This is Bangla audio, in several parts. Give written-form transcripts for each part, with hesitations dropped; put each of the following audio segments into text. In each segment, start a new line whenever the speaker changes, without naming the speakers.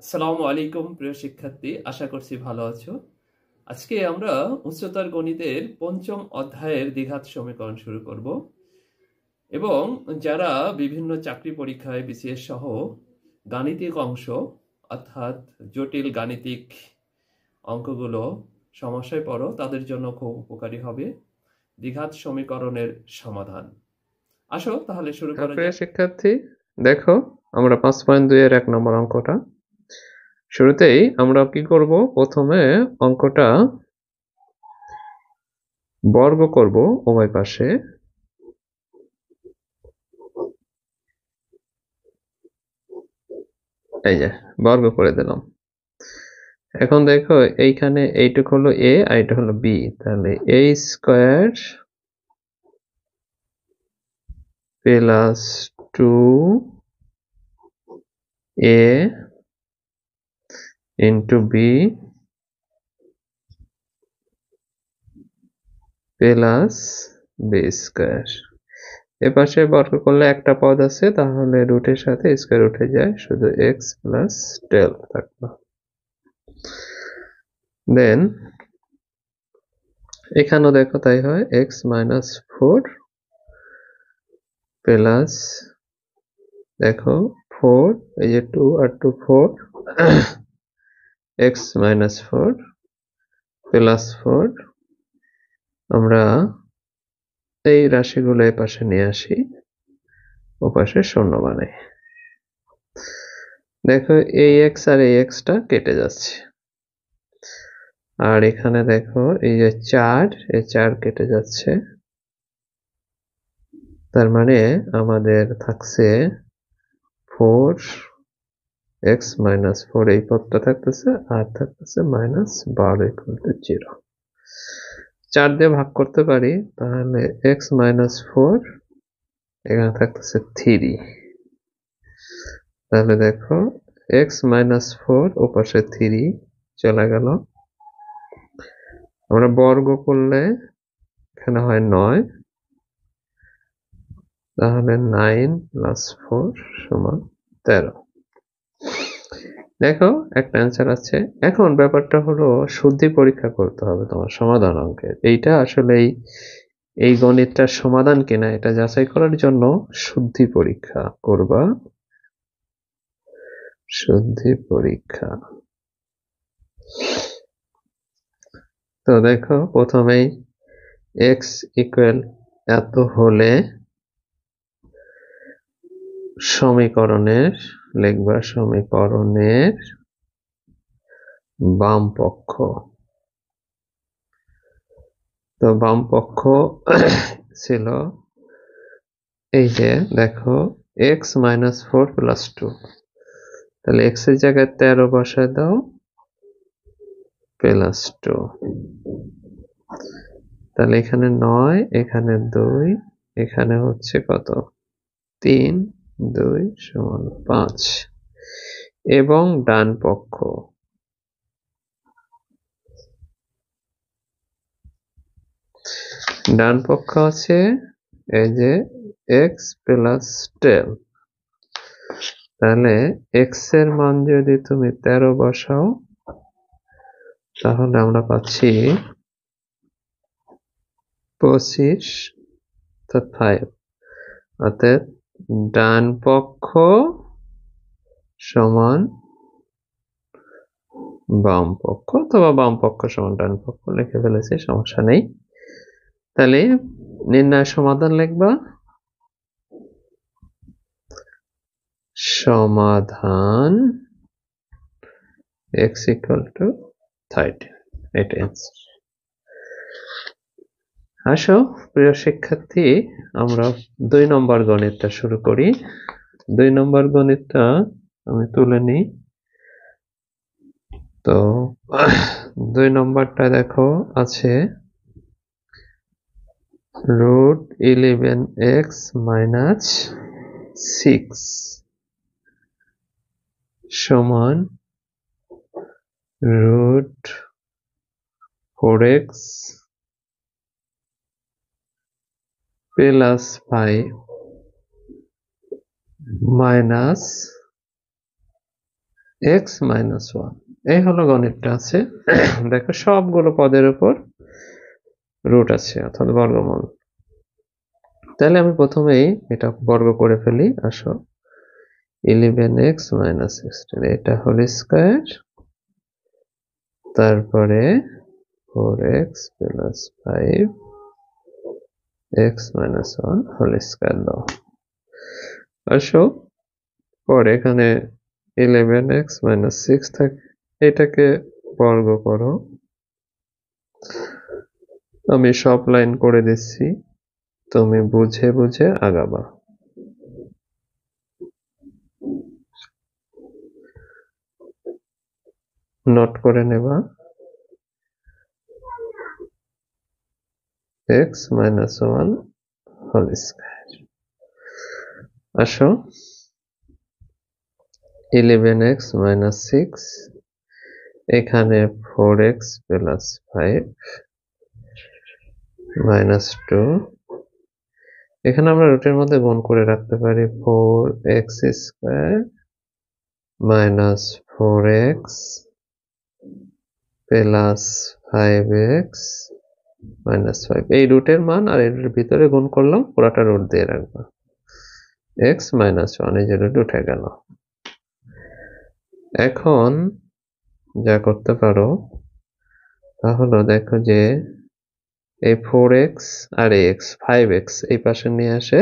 আসসালামু আলাইকুম প্রিয় শিক্ষার্থী, আশা করছি ভালো আছো। আজকে আমরা উচ্চতর গণিতের পঞ্চম অধ্যায়ের দ্বিঘাত সমীকরণ শুরু করব এবং যারা বিভিন্ন চাকরি পরীক্ষায় বিসিএস সহ গাণিতিক অংশ অর্থাৎ জটিল গাণিতিক অঙ্কগুলো সমস্যায় পড়ো তাদের জন্য খুব উপকারী হবে দ্বিঘাত সমীকরণের সমাধান। আসো তাহলে শুরু করা
প্রিয়
যাক।
শিক্ষার্থী, দেখো আমরা 5.2 এর 1 নম্বর অঙ্কটা শুরুতেই আমরা কি করব, প্রথমে অঙ্কটা বর্গ করব উভয় পাশে। এই যে বর্গ করে দিলাম। এখন দেখো এইখানে এইটুক হলো a আর এটা হলো b, তাহলে a square plus 2a into b plus b square. এপাশে বর্গ করলে একটা পদ আছে, তাহলে রুটের সাথে স্কয়ার উঠে যায়, শুধু x প্লাস 12 থাকলো। দেন এখানেও দেখো তাই হয়, x মাইনাস 4 প্লাস দেখো 4, এই যে 2 আর 2 4, x মাইনাস 4 প্লাস 4। আমরা এই রাশিগুলো এই পাশে নিয়ে আসি, ও পাশে শূন্য বানাই। দেখো এই x আর এই x টা কেটে যাচ্ছে, আর এখানে দেখো এই যে 4, এই 4 কেটে যাচ্ছে, তার মানে আমাদের থাকছে 4 x মাইনাস 4, এই পদটা থাকতেছে, আর থাকতেছে মাইনাস 12 ইকুয়াল টু 0। 4 দিয়ে ভাগ করতে পারি, তাহলে x মাইনাস 4 এখানে থাকতেছে 3। তাহলে দেখো x মাইনাস 4 ও পাশে 3 চলে গেল। আমরা বর্গ করলে এখানে হয় 9, তাহলে 9 প্লাস 4 সমান 13। দেখো একটা অ্যান্সার আছে। এখন ব্যাপারটা হলো শুদ্ধি পরীক্ষা করতে হবে তোমার সমাধান অঙ্কের। এইটা আসলে এই গণিতটার সমাধান কিনা এটা যাচাই করার জন্য শুদ্ধি পরীক্ষা করবা। শুদ্ধি পরীক্ষা। তো দেখো প্রথমেই x ইকুয়াল এত হলে সমীকরণের লিখবা, সমীকরণের বাম পক্ষ। তো বাম পক্ষ ছিল এই যে দেখো x মাইনাস 4 প্লাস 2, তাহলে x এর জায়গায় 13 বসায় দাও প্লাস 2, তাহলে এখানে 9, এখানে 2, এখানে হচ্ছে কত 3, 2 সমান 5। এবং ডান পক্ষ আছে এই যে x প্লাস 12, তাহলে x এর মান যদি তুমি 13 বসাও, তাহলে আমরা পাচ্ছি 25, 5। অর্থাৎ ডান পক্ষ সমান বাম পক্ষ, অথবা বাম পক্ষ সমান ডান পক্ষ লিখে ফেলেছি, সমস্যা নেই। তাহলে নির্ণয় সমাধান লিখবা, সমাধান x ইকুয়াল টু 30। এটা অ্যান্সার। আসো প্রিয় শিক্ষার্থী, আমরা 2 নম্বর গণিতটা শুরু করি। 2 নম্বর গণিতটা আমি তুলে নিই। তো 2 নম্বরটা দেখো আছে √11x মাইনাস 6 সমান √4x plus 5 minus x minus one. এই হলো গণিতটা আছে। দেখো সবগুলো পদের উপর রুট আছে অর্থাৎ বর্গমূল। তাহলে আমি প্রথমেই এটা বর্গ করে ফেলি। আসো, 11x মাইনাস 16 এটা হোল স্কয়ার, তারপরে 4x plus 5x minus 1 whole square দাও। আসো, পরে এখানে 11x মাইনাস 6 থাকে, এটাকে বর্গ করো। আমি সব লাইন করে দিচ্ছি, তুমি বুঝে বুঝে আগাবা। নোট করে নেবা x মাইনাস 1 হোল স্কয়ার। আসো, 11x মাইনাস 6, এখানে 4x প্লাস 5 মাইনাস 2, এখানে আমরা রুটের মধ্যে গুণ করে রাখতে পারি 4x square minus 4x plus 5x minus 5। এই রুটের মান আর এর ভিতরে গুণ করলাম, পুরাটা রুট দিয়ে রাখবো। x মাইনাস 1 এই যে রুট উঠে গেল। এখন যা করতে পারো তা হলো, দেখো যে এই 4x আর x 5x এই পাশে নিয়ে আসে,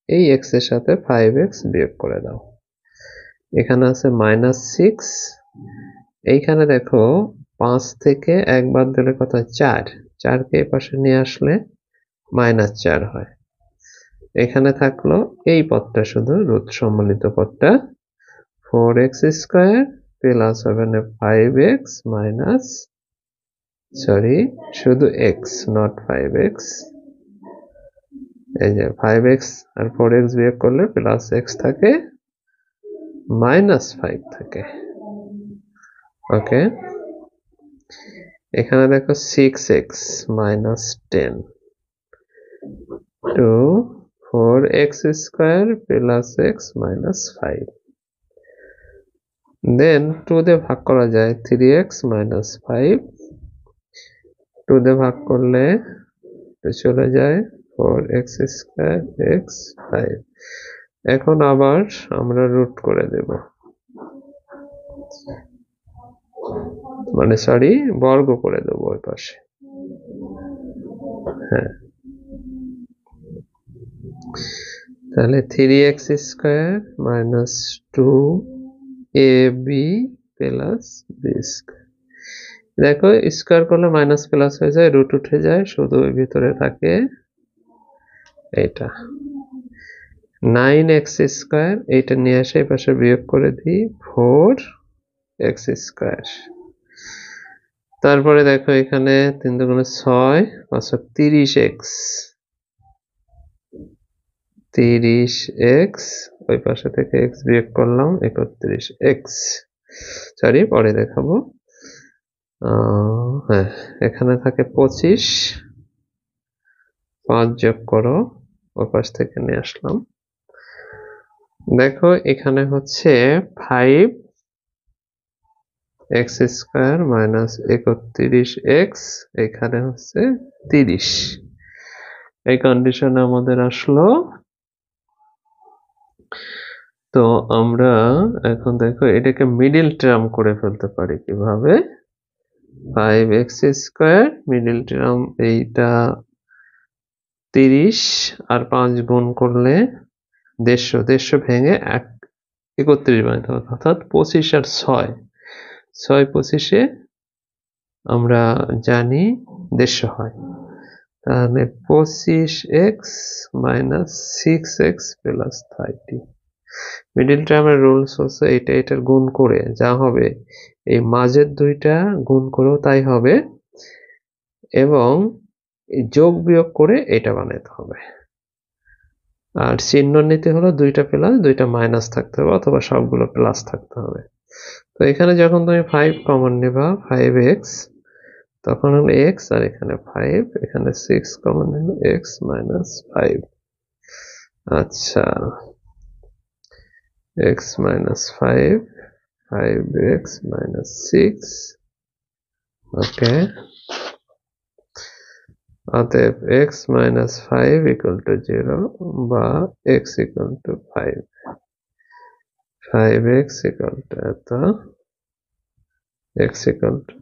এই x এর সাথে 5x বিয়োগ করে দাও। এখানে আছে মাইনাস 6, এইখানে দেখো 5 থেকে একবার দিলে কত, 4, 4কে এই পাশে নিয়ে আসলে মাইনাস 4 হয়। এখানে থাকলো এই পদটা, শুধু রুট সম্মিলিত পদটা 4x স্কয়ার প্লাস হবে না 5x মাইনাস, সরি শুধু x নট 5x, এই যে 5x আর 4x বিয়োগ করলে প্লাস x থাকে, মাইনাস 5 থাকে। ওকে, এখানে দেখো 6x minus 10 to 4x square plus x minus 5, then 2 দিয়ে ভাগ করা যায় 3x মাইনাস 5, 2 দিয়ে ভাগ করলে চলে যায় 4x স্কয়ার x 5। এখন আবার আমরা রুট করে দেব, মানে সরি বর্গ করে দেব ওই পাশে। হ্যাঁ, তাহলে 3x square minus 2ab plus b square. দেখো স্কয়ার করলে মাইনাস প্লাস হয়ে যায়, রুট উঠে যায়, শুধু ওই ভিতরে থাকে এটা 9x স্কয়ার। এইটা নিয়ে আসে এই পাশে বিয়োগ করে দিই 4x স্কয়ার। তারপরে দেখো এখানে 3 দুগুণে 6 5 30x, 30x ওই পাশে থেকে x বিয়োগ করলাম 31x, সরি পরে দেখাবো। হ্যাঁ, এখানে থাকে 25, 5 যোগ করো, ওই পাশ থেকে নিয়ে আসলাম। দেখো এখানে হচ্ছে 5x স্কয়ার মাইনাস 31x, এখানে হচ্ছে 30। এই কন্ডিশনে আমাদের আসলো। তো আমরা এখন দেখো এটাকে মিডল টার্ম করে ফেলতে পারি কিভাবে। 5x স্কয়ার মিডল টার্ম, এইটা 30 আর 5 গুণ করলে 150 ভেঙে 31 বানাতে হবে, অর্থাৎ 25 আর 6 25-এ আমরা জানি 150 হয়। তাহলে 25x minus 6x plus 30। Middle টার্মের রুলস হচ্ছে এটা এটার গুণ করে যা হবে, এই মাঝের দুইটা গুণ করেও তাই হবে, এবং যোগ বিয়োগ করে এটা বানাতে হবে। আর চিহ্ন নিতে হলো দুইটা প্লাস দুইটা মাইনাস থাকতে হবে, অথবা সবগুলো প্লাস থাকতে হবে। তো এখানে যখন তুমি 5 কমন নেবা 5x, তখন হলো x, আর এখানে 5, এখানে 6 কমন নিলে x মাইনাস 5। আচ্ছা, x মাইনাস 5 5x minus 6, ওকে, অতএব x minus 5 equal to 0 বা x equal to 5, 5x equal to এত, x equal to,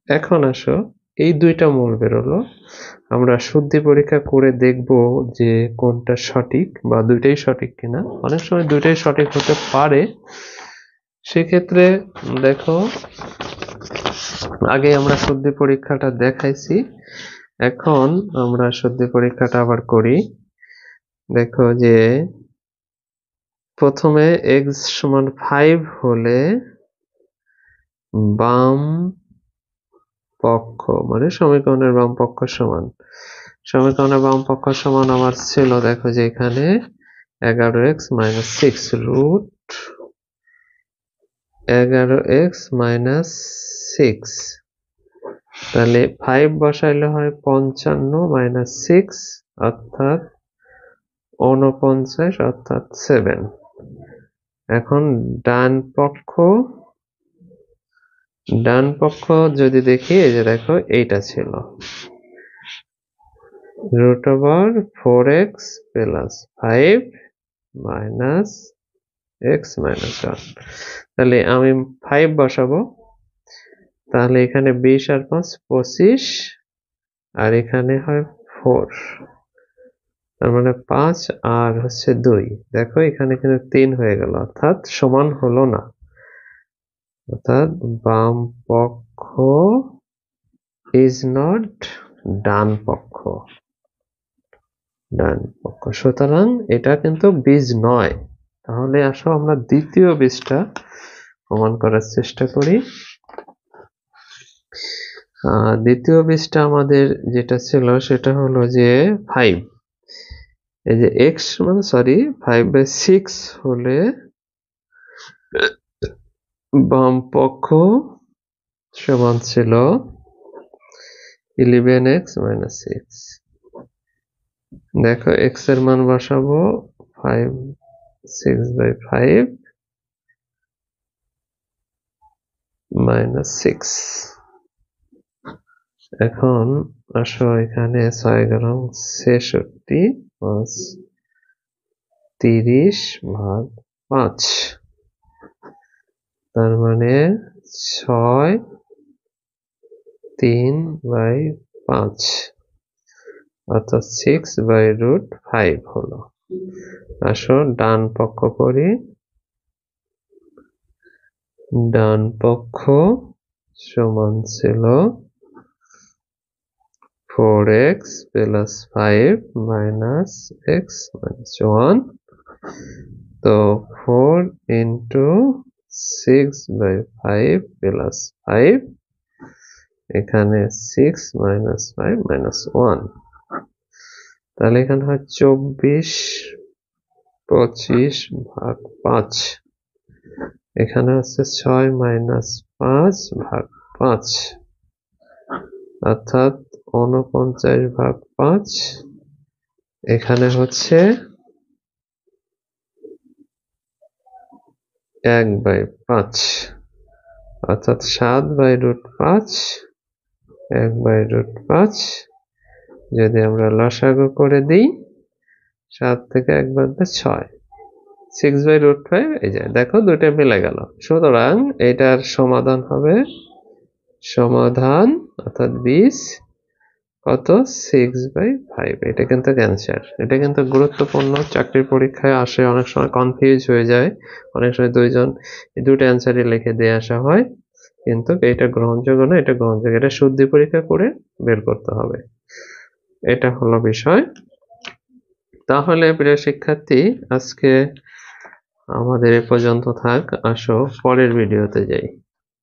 এখন আসো এই দুইটা মূল বেরোলো, আমরা শুদ্ধি পরীক্ষা করে দেখব যে কোনটা সঠিক বা দুইটাই সঠিক কিনা। অনেক সময় দুইটাই সঠিক হতে পারে, সেক্ষেত্রে দেখো আগে আমরা শুদ্ধি পরীক্ষাটা দেখাইছি, এখন আমরা শুদ্ধি পরীক্ষাটা আবার করি। দেখো যে প্রথমে x সমান 5 হলে বাম পক্ষ মানে সমীকরণের বাম পক্ষ সমান, সমীকরণের বাম পক্ষ সমান আমার ছিল, দেখো যে এখানে 11x minus 6 root 11x minus 6, তাহলে 5 বসাইলে হয় 55 minus 6 অর্থাৎ 49 অর্থাৎ 7। এখন ডান পক্ষ যদি দেখি, এই যে দেখো এইটা ছিল root over 4x plus 5 minus x minus 1, তাহলে আমি 5 বসাবো, তাহলে এখানে 20 আর 5 25, আর এখানে হয় 4, তার মানে 5 আর হচ্ছে 2, দেখো এখানে কিন্তু 3 হয়ে গেল, অর্থাৎ সমান হলো না, অর্থাৎ বাম পক্ষ ইজ নট ডান পক্ষ, সুতরাং এটা কিন্তু বীজ নয়। তাহলে আসো আমরা দ্বিতীয় বীজটা প্রমাণ করার চেষ্টা করি। দ্বিতীয় বীজটা আমাদের যেটা ছিল সেটা হলো যে 5, এই যে x মানে 5/6 হলে বাম পক্ষ সমান ছিল 11x minus 6, দেখো x এর মান বসাবো 6/5 minus 6, এখন আসো এখানে 6×66 plus 30/5, তার মানে 6/3/5 অর্থাৎ 6/5 হলো। আসো ডান পক্ষ করি, ডান পক্ষ সমান ছিল 4x plus 5 minus x minus 1, তো 4 into 6/5 plus 5, এখানে 6 minus 5 minus 1, তাহলে এখানে হয় 24/25/5, এখানে হচ্ছে 6 minus 5/5, অর্থাৎ 49/5, এখানে হচ্ছে 1/5, অর্থাৎ 7/5, 1/5, যদি আমরা লসাগু করে দিই 7 থেকে 1 বাদ দিলে 6, 6/5, এই যে দেখো দুটো মিলে গেল। সুতরাং এটার সমাধান হবে, সমাধান অর্থাৎ 20 কত 6/5, এটা কিন্তু অ্যান্সার। এটা কিন্তু গুরুত্বপূর্ণ, চাকরির পরীক্ষায় আসে, অনেক সময় কনফিউজ হয়ে যায়, অনেক সময় দুটো অ্যান্সারই লিখে দিয়ে আসা হয়, কিন্তু এটা গ্রহণযোগ্য না, এটা গ্রহণযোগ্য, এটা শুদ্ধি পরীক্ষা করে বের করতে হবে, এটা হলো বিষয়। তাহলে প্রিয় শিক্ষার্থী, আজকে আমাদের এ পর্যন্ত থাক, আসো পরের ভিডিওতে যাই।